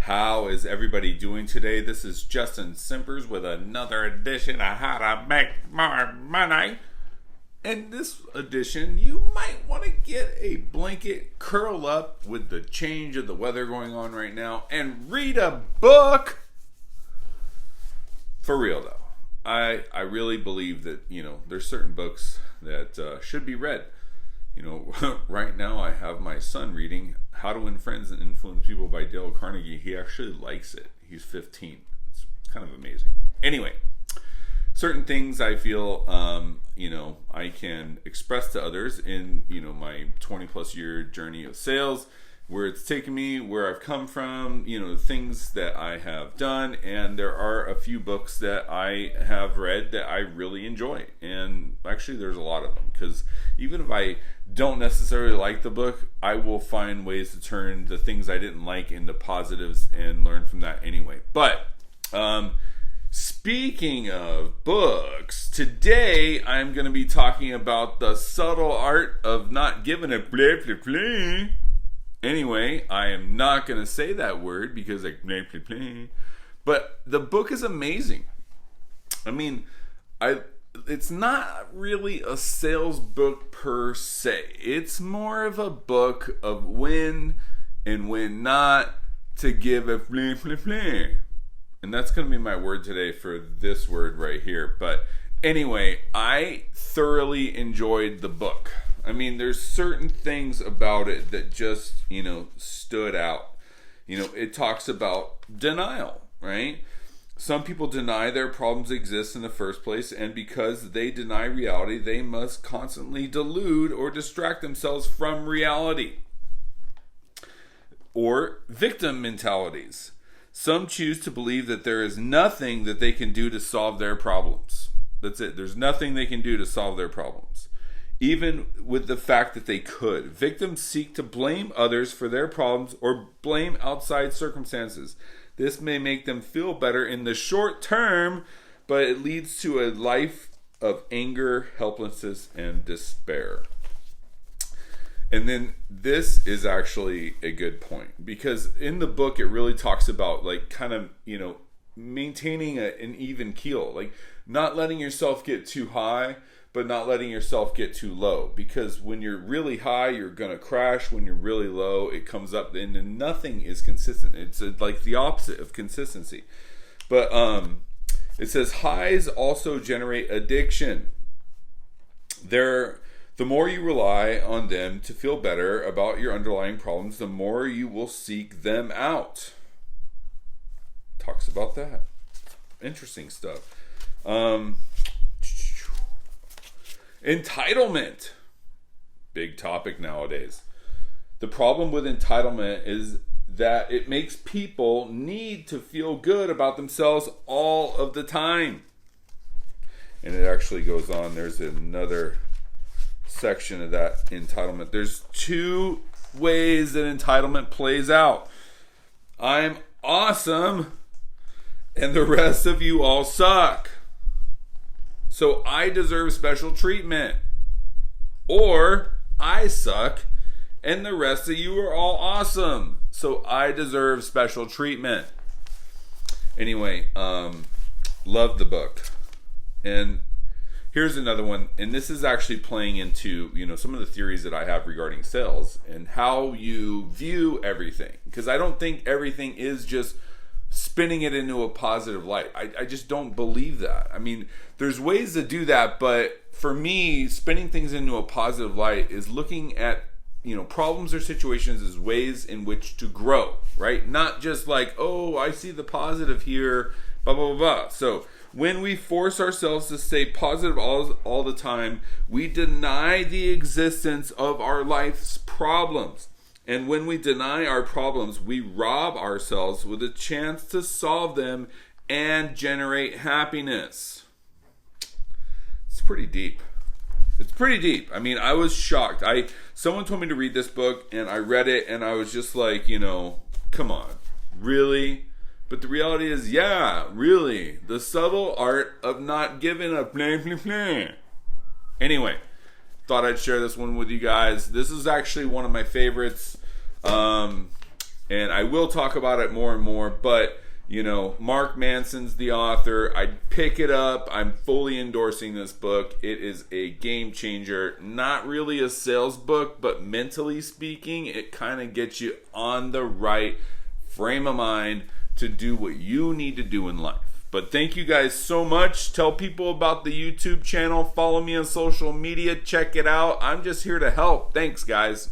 How is everybody doing today? This is Justin Simpers with another edition of How to Make More Money. In this edition, you might want to get a blanket, curl up with the change of the weather going on right now, and read a book. For real though, I really believe that, there's certain books that should be read. Right now I have my son reading How to Win Friends and Influence People by Dale Carnegie. He actually likes it. He's 15. It's kind of amazing. Anyway, certain things I feel, I can express to others in, my 20 plus year journey of sales, where it's taken me, where I've come from, things that I have done. And there are a few books that I have read that I really enjoy. And actually there's a lot of them, because even if I don't necessarily like the book, I will find ways to turn the things I didn't like into positives and learn from that anyway. But speaking of books, today I'm going to be talking about the subtle art of not giving a blah, blah, blah. Anyway, I am not going to say that word because blah, blah, blah. But the book is amazing. I mean, it's not really a sales book per se. It's more of a book of when and when not to give a blah, blah, blah. And that's going to be my word today for this word right here. But anyway, I thoroughly enjoyed the book. I mean, there's certain things about it that just, stood out. It talks about denial, right? Some people deny their problems exist in the first place, and because they deny reality, they must constantly delude or distract themselves from reality. Or victim mentalities. Some choose to believe that there is nothing that they can do to solve their problems. That's it. There's nothing they can do to solve their problems, even with the fact that they could. Victims seek to blame others for their problems or blame outside circumstances. This may make them feel better in the short term, but it leads to a life of anger, helplessness, and despair. And then this is actually a good point, because in the book it really talks about maintaining an even keel, like not letting yourself get too high, but not letting yourself get too low. Because when you're really high, you're going to crash. When you're really low, it comes up, and nothing is consistent. It's like the opposite of consistency. But it says highs also generate addiction. The more you rely on them to feel better about your underlying problems, the more you will seek them out. Talks about that. Interesting stuff. Entitlement. Big topic nowadays. The problem with entitlement is that it makes people need to feel good about themselves all of the time. And it actually goes on. There's another section of that entitlement. There's two ways that entitlement plays out. I'm awesome, and the rest of you all suck. So I deserve special treatment. Or I suck, and the rest of you are all awesome. So I deserve special treatment. Anyway, love the book. And here's another one, and this is actually playing into, some of the theories that I have regarding sales and how you view everything. Because I don't think everything is just spinning it into a positive light. I just don't believe that. I mean, there's ways to do that, but for me, spinning things into a positive light is looking at, problems or situations as ways in which to grow, right? Not just like, oh, I see the positive here, blah, blah, blah, blah. So when we force ourselves to stay positive all the time, we deny the existence of our life's problems. And when we deny our problems, we rob ourselves with a chance to solve them and generate happiness. It's pretty deep. It's pretty deep. I mean, I was shocked. Someone told me to read this book, and I read it, and I was just like, come on, really? But the reality is, yeah, really. The subtle art of not giving a blah, blah, blah. Anyway, thought I'd share this one with you guys. This is actually one of my favorites. And I will talk about it more and more, but you know, Mark Manson's the author. I'd pick it up. I'm fully endorsing this book. It is a game changer. Not really a sales book, but mentally speaking, it kind of gets you on the right frame of mind to do what you need to do in life. But thank you guys so much. Tell people about the YouTube channel. Follow me on social media. Check it out. I'm just here to help. Thanks, guys.